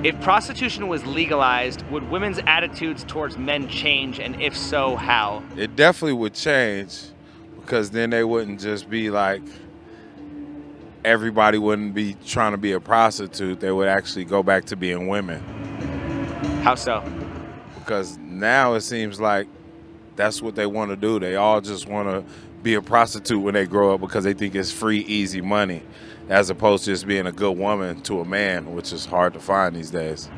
If prostitution was legalized, would women's attitudes towards men change, and if so, how? It definitely would change, because then they wouldn't just be like, everybody wouldn't be trying to be a prostitute. They would actually go back to being women. How so? Because now it seems like that's what they want to do. They all just want to be a prostitute when they grow up because they think it's free, easy money, as opposed to just being a good woman to a man, which is hard to find these days.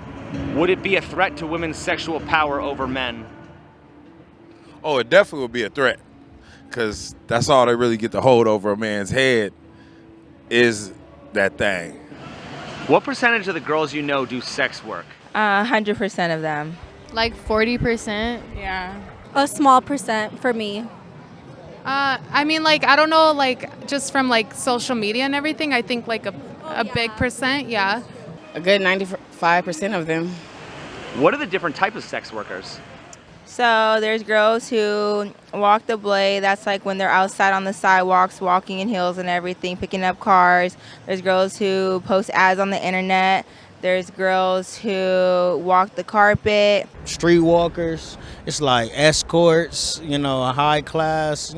Would it be a threat to women's sexual power over men? Oh, it definitely would be a threat, because that's all they really get to hold over a man's head is that thing. What percentage of the girls you know do sex work? 100% of them. Like 40%. Yeah. A small percent for me. I mean, like, I don't know, like, just from, like, social media and everything, I think, like, a big percent, yeah. A good 95% of them. What are the different types of sex workers? So there's girls who walk the blade. That's like when they're outside on the sidewalks, walking in heels and everything, picking up cars. There's girls who post ads on the internet. There's girls who walk the carpet. Streetwalkers. It's like escorts, a high class,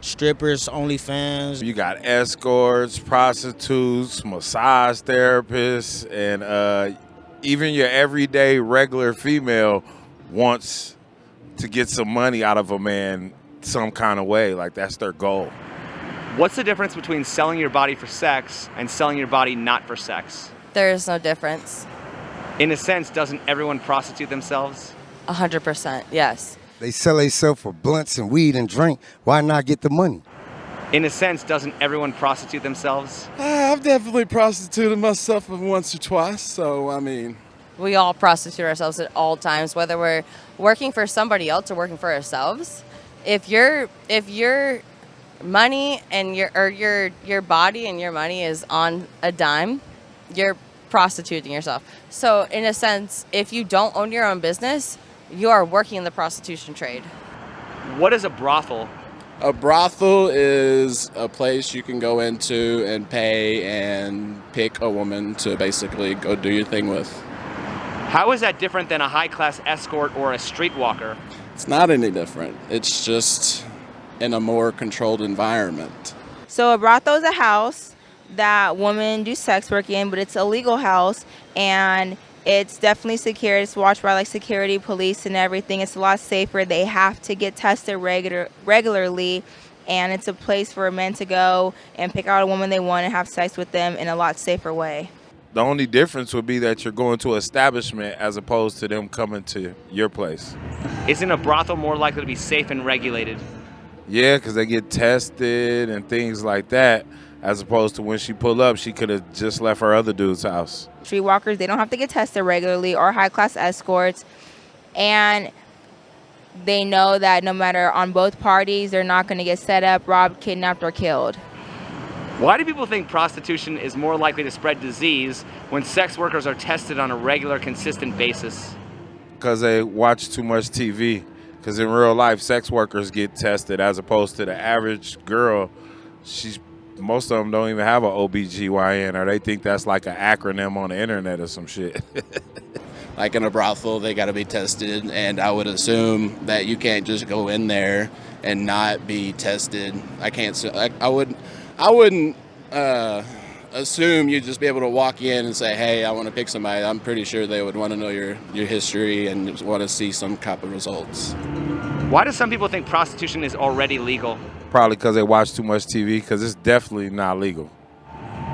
strippers, OnlyFans. You got escorts, prostitutes, massage therapists, and even your everyday regular female wants to get some money out of a man some kind of way. Like, that's their goal. What's the difference between selling your body for sex and selling your body not for sex? There is no difference. In a sense, doesn't everyone prostitute themselves? 100%, yes. They sell themselves for blunts and weed and drink. Why not get the money? In a sense, doesn't everyone prostitute themselves? I've definitely prostituted myself once or twice, so I mean... We all prostitute ourselves at all times, whether we're working for somebody else or working for ourselves. If your money and your body and your money is on a dime, you're prostituting yourself. So in a sense, if you don't own your own business, you are working in the prostitution trade. What is a brothel? A brothel is a place you can go into and pay and pick a woman to basically go do your thing with. How is that different than a high-class escort or a streetwalker? It's not any different. It's just in a more controlled environment. So a brothel is a house that women do sex work in, but it's a legal house, and it's definitely secure. It's watched by like security, police, and everything. It's a lot safer. They have to get tested regularly, and it's a place for men to go and pick out a woman they want and have sex with them in a lot safer way. The only difference would be that you're going to an establishment as opposed to them coming to your place. Isn't a brothel more likely to be safe and regulated? Yeah, because they get tested and things like that, as opposed to when she pulled up, she could have just left her other dude's house. Streetwalkers, they don't have to get tested regularly, or high-class escorts, and they know that no matter on both parties, they're not going to get set up, robbed, kidnapped, or killed. Why do people think prostitution is more likely to spread disease when sex workers are tested on a regular, consistent basis? Because they watch too much TV. Because in real life, sex workers get tested, as opposed to the average girl. Most of them don't even have an OBGYN, or they think that's like an acronym on the internet or some shit. Like in a brothel, they got to be tested, and I would assume that you can't just go in there and not be tested. I wouldn't assume you'd just be able to walk in and say, hey, I want to pick somebody. I'm pretty sure they would want to know your history and want to see some type of results. Why do some people think prostitution is already legal? Probably because they watch too much TV, because it's definitely not legal.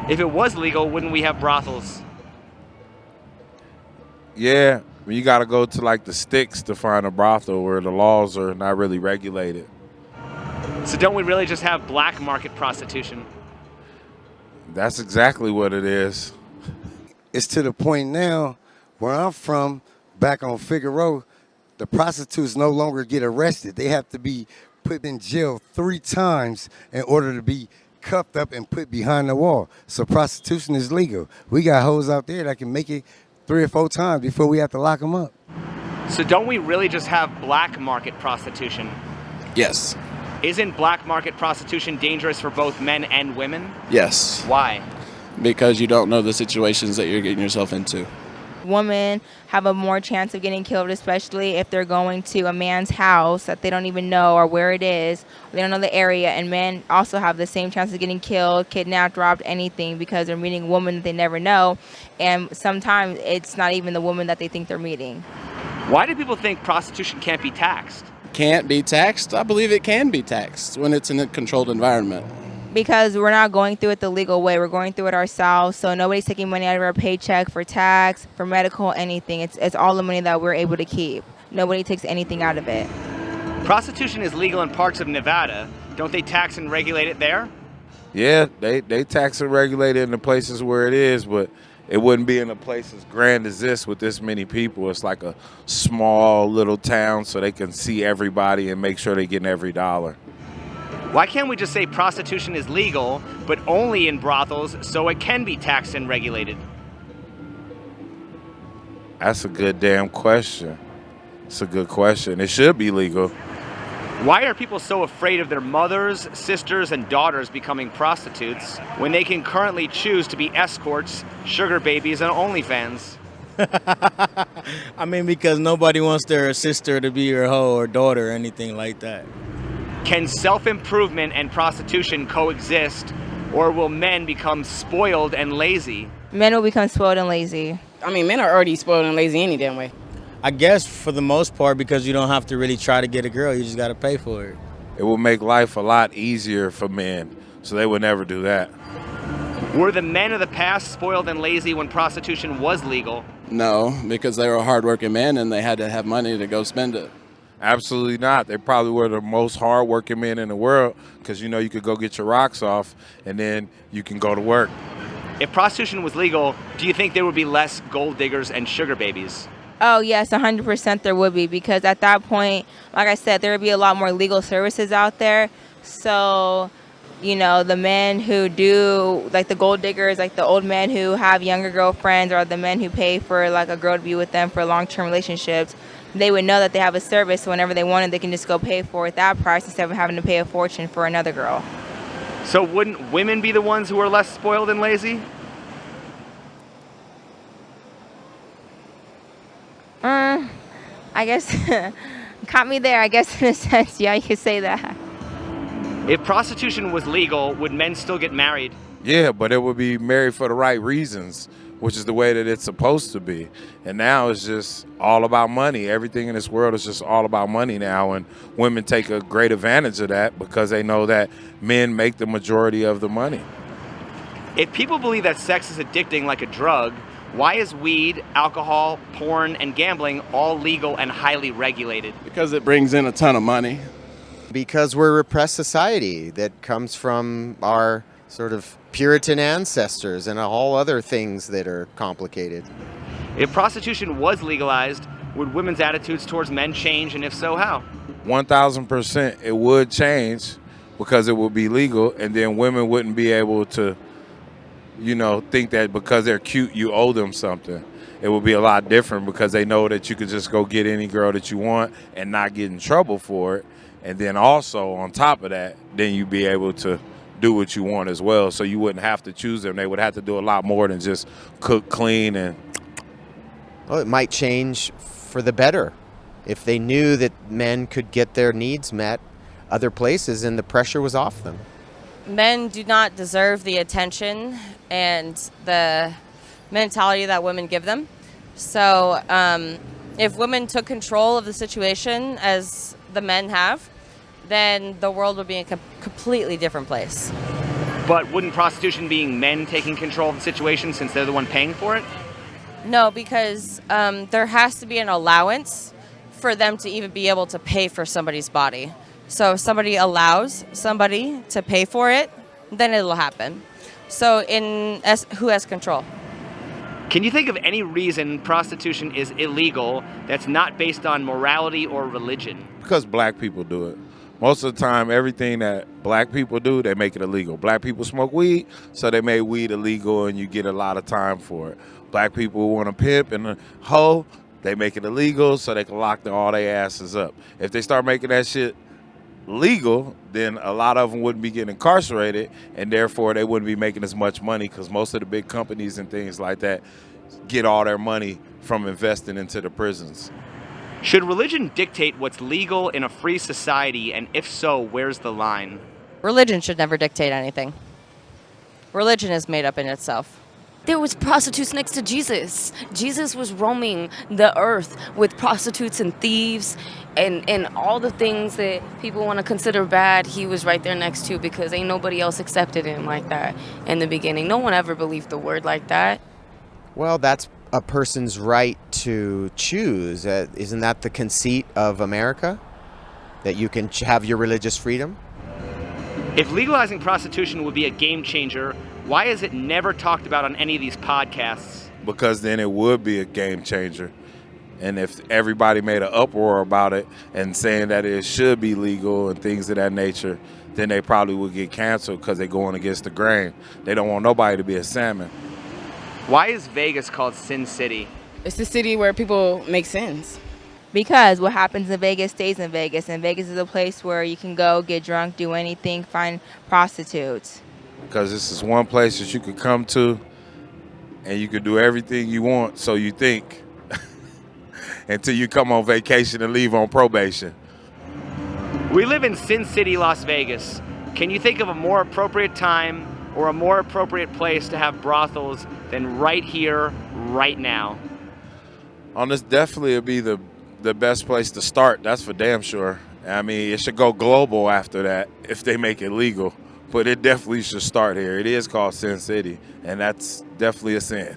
If it was legal, wouldn't we have brothels? Yeah, you got to go to like the sticks to find a brothel where the laws are not really regulated. So don't we really just have black market prostitution? That's exactly what it is. It's to the point now where I'm from, back on Figueroa, the prostitutes no longer get arrested. They have to be put in jail 3 times in order to be cuffed up and put behind the wall. So prostitution is legal. We got hoes out there that can make it 3 or 4 times before we have to lock them up. So don't we really just have black market prostitution? Yes. Isn't black market prostitution dangerous for both men and women? Yes. Why? Because you don't know the situations that you're getting yourself into. Women have a more chance of getting killed, especially if they're going to a man's house that they don't even know or where it is. They don't know the area. And men also have the same chance of getting killed, kidnapped, robbed, anything, because they're meeting a woman that they never know. And sometimes it's not even the woman that they think they're meeting. Why do people think prostitution can't be taxed? Can't be taxed? I believe it can be taxed when it's in a controlled environment. Because we're not going through it the legal way. We're going through it ourselves. So nobody's taking money out of our paycheck for tax, for medical, anything. It's all the money that we're able to keep. Nobody takes anything out of it. Prostitution is legal in parts of Nevada. Don't they tax and regulate it there? Yeah, they tax and regulate it in the places where it is, but it wouldn't be in a place as grand as this with this many people. It's like a small little town, so they can see everybody and make sure they're getting every dollar. Why can't we just say prostitution is legal, but only in brothels, so it can be taxed and regulated? That's a good damn question. It's a good question. It should be legal. Why are people so afraid of their mothers, sisters, and daughters becoming prostitutes when they can currently choose to be escorts, sugar babies, and OnlyFans? I mean, because nobody wants their sister to be your hoe or daughter or anything like that. Can self-improvement and prostitution coexist, or will men become spoiled and lazy? Men will become spoiled and lazy. I mean, men are already spoiled and lazy any damn way. I guess for the most part, because you don't have to really try to get a girl, you just got to pay for it. It will make life a lot easier for men, so they would never do that. Were the men of the past spoiled and lazy when prostitution was legal? No, because they were hardworking men and they had to have money to go spend it. Absolutely not. They probably were the most hardworking men in the world because, you know, you could go get your rocks off and then you can go to work. If prostitution was legal, do you think there would be less gold diggers and sugar babies? Oh, yes, 100% there would be, because at that point, like I said, there would be a lot more legal services out there. So, you know, the men who do, like the gold diggers, like the old men who have younger girlfriends, or the men who pay for like a girl to be with them for long-term relationships, they would know that they have a service, so whenever they want it, they can just go pay for it that price instead of having to pay a fortune for another girl. So wouldn't women be the ones who are less spoiled and lazy? I guess, caught me there. I guess in a sense, yeah, you could say that. If prostitution was legal, would men still get married? Yeah, but it would be married for the right reasons, which is the way that it's supposed to be. And now it's just all about money. Everything in this world is just all about money now, and women take a great advantage of that because they know that men make the majority of the money. If people believe that sex is addicting like a drug, why is weed, alcohol, porn, and gambling all legal and highly regulated? Because it brings in a ton of money. Because we're a repressed society that comes from our sort of Puritan ancestors and all other things that are complicated. If prostitution was legalized, would women's attitudes towards men change, and if so, how? 1,000% it would change because it would be legal, and then women wouldn't be able to, you know, think that because they're cute, you owe them something. It would be a lot different because they know that you could just go get any girl that you want and not get in trouble for it. And then also on top of that, then you'd be able to do what you want as well. So you wouldn't have to choose them. They would have to do a lot more than just cook, clean, and... Well, it might change for the better. If they knew that men could get their needs met other places and the pressure was off them. Men do not deserve the attention and the mentality that women give them. So if women took control of the situation as the men have, then the world would be in a completely different place. But wouldn't prostitution being men taking control of the situation since they're the one paying for it? No, because there has to be an allowance for them to even be able to pay for somebody's body. So if somebody allows somebody to pay for it, then it'll happen. So who has control? Can you think of any reason prostitution is illegal that's not based on morality or religion? Because black people do it. Most of the time, everything that black people do, they make it illegal. Black people smoke weed, so they made weed illegal, and you get a lot of time for it. Black people want to pimp and a hoe, they make it illegal, so they can lock all their asses up. If they start making that shit legal, then a lot of them wouldn't be getting incarcerated, and therefore they wouldn't be making as much money because most of the big companies and things like that, get all their money from investing into the prisons. Should religion dictate what's legal in a free society, and if so, where's the line? Religion should never dictate anything. Religion is made up in itself. There was prostitutes next to Jesus. Jesus was roaming the earth with prostitutes and thieves and all the things that people want to consider bad. He was right there next to, because ain't nobody else accepted him like that in the beginning. No one ever believed the word like that. Well, that's a person's right to choose. Isn't that the conceit of America? That you can have your religious freedom? If legalizing prostitution would be a game changer, why is it never talked about on any of these podcasts? Because then it would be a game changer. And if everybody made an uproar about it and saying that it should be legal and things of that nature, then they probably would get canceled because they're going against the grain. They don't want nobody to be a salmon. Why is Vegas called Sin City? It's the city where people make sins. Because what happens in Vegas stays in Vegas, and Vegas is a place where you can go, get drunk, do anything, find prostitutes. Because this is one place that you could come to and you could do everything you want, so you think, until you come on vacation and leave on probation. We live in Sin City, Las Vegas. Can you think of a more appropriate time or a more appropriate place to have brothels than right here, right now? On this, definitely it'd be the best place to start, that's for damn sure. I mean, it should go global after that if they make it legal. But it definitely should start here. It is called Sin City, and that's definitely a sin.